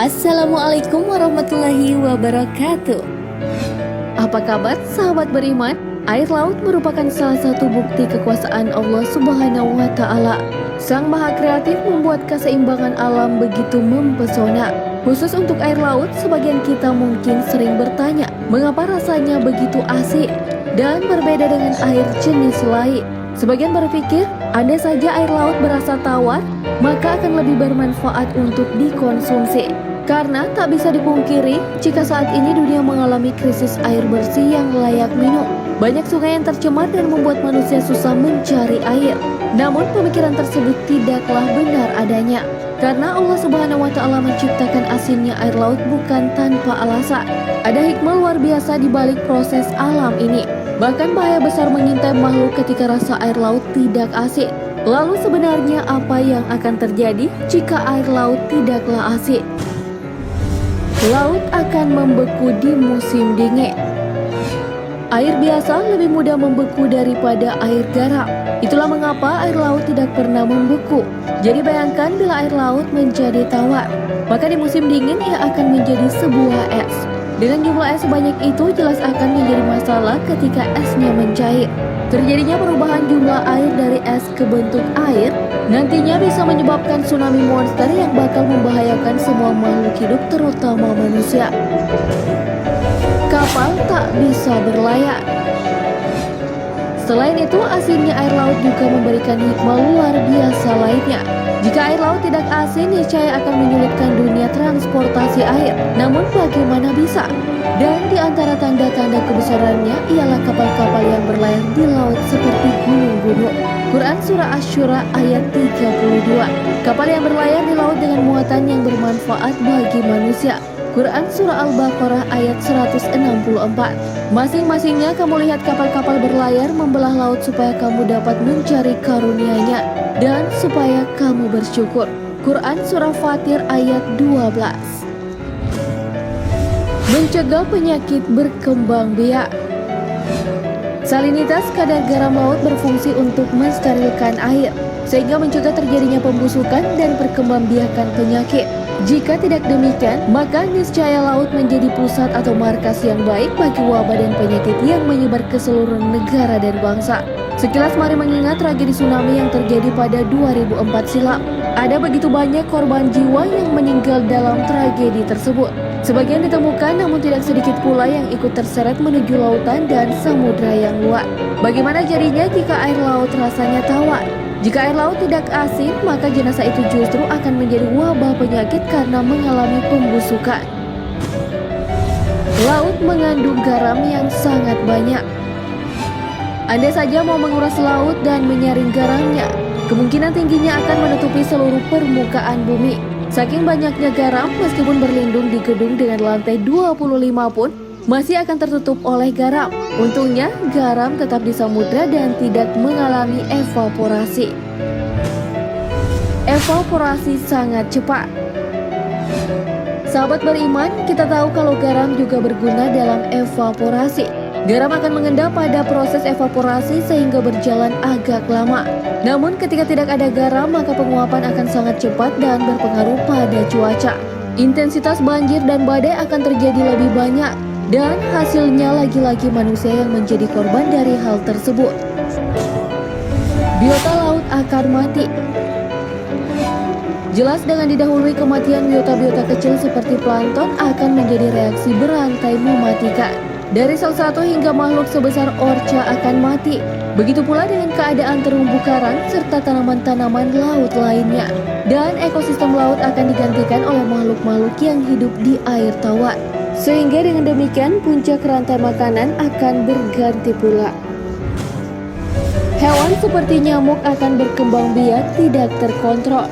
Assalamualaikum warahmatullahi wabarakatuh. Apa kabar sahabat beriman? Air laut merupakan salah satu bukti kekuasaan Allah Subhanahu wa Ta'ala. Sang Maha Kreatif membuat keseimbangan alam begitu mempesona. Khusus untuk air laut, sebagian kita mungkin sering bertanya, mengapa rasanya begitu asin dan berbeda dengan air jenis lain? Sebagian berpikir, andai saja air laut berasa tawar, maka akan lebih bermanfaat untuk dikonsumsi. Karena tak bisa dipungkiri, jika saat ini dunia mengalami krisis air bersih yang layak minum. Banyak sungai yang tercemar dan membuat manusia susah mencari air. Namun pemikiran tersebut tidaklah benar adanya. Karena Allah Subhanahu wa Ta'ala menciptakan asinnya air laut bukan tanpa alasan. Ada hikmah luar biasa di balik proses alam ini. Bahkan bahaya besar mengintai makhluk ketika rasa air laut tidak asin. Lalu sebenarnya apa yang akan terjadi jika air laut tidaklah asin? Laut akan membeku di musim dingin. Air biasa lebih mudah membeku daripada air garam. Itulah mengapa air laut tidak pernah membeku. Jadi bayangkan bila air laut menjadi tawar, maka di musim dingin ia akan menjadi sebuah es. Dengan jumlah es sebanyak itu jelas akan menjadi masalah ketika esnya mencair. Terjadinya perubahan jumlah air dari es ke bentuk air nantinya bisa menyebabkan tsunami monster yang bakal membahayakan semua makhluk hidup terutama manusia. Kapal tak bisa berlayar. Selain itu, asinnya air laut juga memberikan hikmah luar biasa lainnya. Jika air laut tidak asin, niscaya akan menyulitkan dunia transportasi air. Namun bagaimana bisa? Dan di antara tanda-tanda kebesarannya ialah kapal-kapal yang berlayar di laut seperti gunung-gunung. Quran Surah Asy-Syura ayat 32. Kapal yang berlayar di laut dengan muatan yang bermanfaat bagi manusia. Quran Surah Al-Baqarah ayat 164. Masing-masingnya kamu lihat kapal-kapal berlayar membelah laut supaya kamu dapat mencari karunia-Nya dan supaya kamu bersyukur. Quran Surah Fatir ayat 12. Mencegah penyakit berkembang biak. Salinitas kadar garam laut berfungsi untuk mensterilkan air, sehingga mencegah terjadinya pembusukan dan perkembangbiakan penyakit. Jika tidak demikian, maka niscaya laut menjadi pusat atau markas yang baik bagi wabah dan penyakit yang menyebar ke seluruh negara dan bangsa. Sekilas mari mengingat tragedi tsunami yang terjadi pada 2004 silam. Ada begitu banyak korban jiwa yang meninggal dalam tragedi tersebut. Sebagian ditemukan, namun tidak sedikit pula yang ikut terseret menuju lautan dan samudra yang luas. Bagaimana jadinya jika air laut rasanya tawar? Jika air laut tidak asin, maka jenazah itu justru akan menjadi wabah penyakit karena mengalami pembusukan. Laut mengandung garam yang sangat banyak. Andai saja mau menguras laut dan menyaring garamnya, kemungkinan tingginya akan menutupi seluruh permukaan bumi. Saking banyaknya garam, meskipun berlindung di gedung dengan lantai 25 pun, masih akan tertutup oleh garam. Untungnya, garam tetap di samudra dan tidak mengalami evaporasi. Evaporasi sangat cepat. Sahabat beriman, kita tahu kalau garam juga berguna dalam evaporasi. Garam akan mengendap pada proses evaporasi sehingga berjalan agak lama. Namun ketika tidak ada garam, maka penguapan akan sangat cepat dan berpengaruh pada cuaca. Intensitas banjir dan badai akan terjadi lebih banyak. Dan hasilnya lagi-lagi manusia yang menjadi korban dari hal tersebut. Biota laut akan mati. Jelas dengan didahului kematian, biota-biota kecil seperti plankton akan menjadi reaksi berantai mematikan. Dari sel 1 hingga makhluk sebesar orca akan mati. Begitu pula dengan keadaan terumbu karang serta tanaman-tanaman laut lainnya. Dan ekosistem laut akan digantikan oleh makhluk-makhluk yang hidup di air tawar. Sehingga dengan demikian puncak rantai makanan akan berganti pula. Hewan seperti nyamuk akan berkembang biak tidak terkontrol.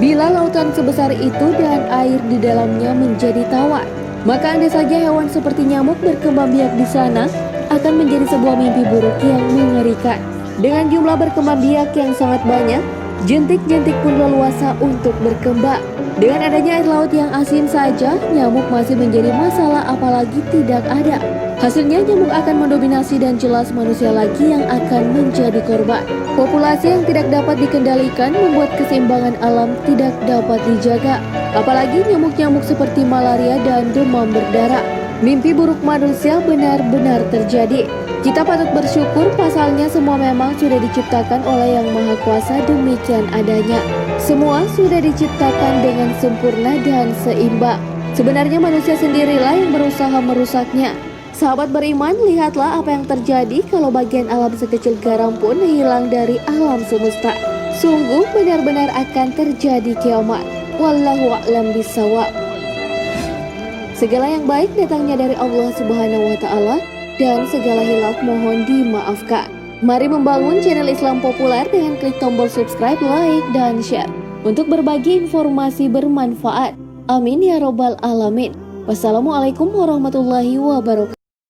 Bila lautan sebesar itu dan air di dalamnya menjadi tawar, maka andai saja hewan seperti nyamuk berkembang biak di sana, akan menjadi sebuah mimpi buruk yang mengerikan. Dengan jumlah berkembang biak yang sangat banyak, Jentik-jentik pun leluasa untuk berkembang. Dengan adanya air laut yang asin saja, nyamuk masih menjadi masalah apalagi tidak ada. Hasilnya nyamuk akan mendominasi dan jelas manusia lagi yang akan menjadi korban. Populasi yang tidak dapat dikendalikan membuat keseimbangan alam tidak dapat dijaga. Apalagi nyamuk-nyamuk seperti malaria dan demam berdarah. Mimpi buruk manusia benar-benar terjadi. Kita patut bersyukur pasalnya semua memang sudah diciptakan oleh Yang Maha Kuasa demikian adanya. Semua sudah diciptakan dengan sempurna dan seimbang. Sebenarnya manusia sendirilah yang berusaha merusaknya. Sahabat beriman, lihatlah apa yang terjadi kalau bagian alam sekecil garam pun hilang dari alam semesta. Sungguh benar-benar akan terjadi kiamat. Wallahu a'lam bishawab. Segala yang baik datangnya dari Allah Subhanahu wa Ta'ala, dan segala hilaf mohon dimaafkan. Mari membangun channel Islam Populer dengan klik tombol subscribe, like, dan share untuk berbagi informasi bermanfaat. Amin ya robbal alamin. Wassalamualaikum warahmatullahi wabarakatuh.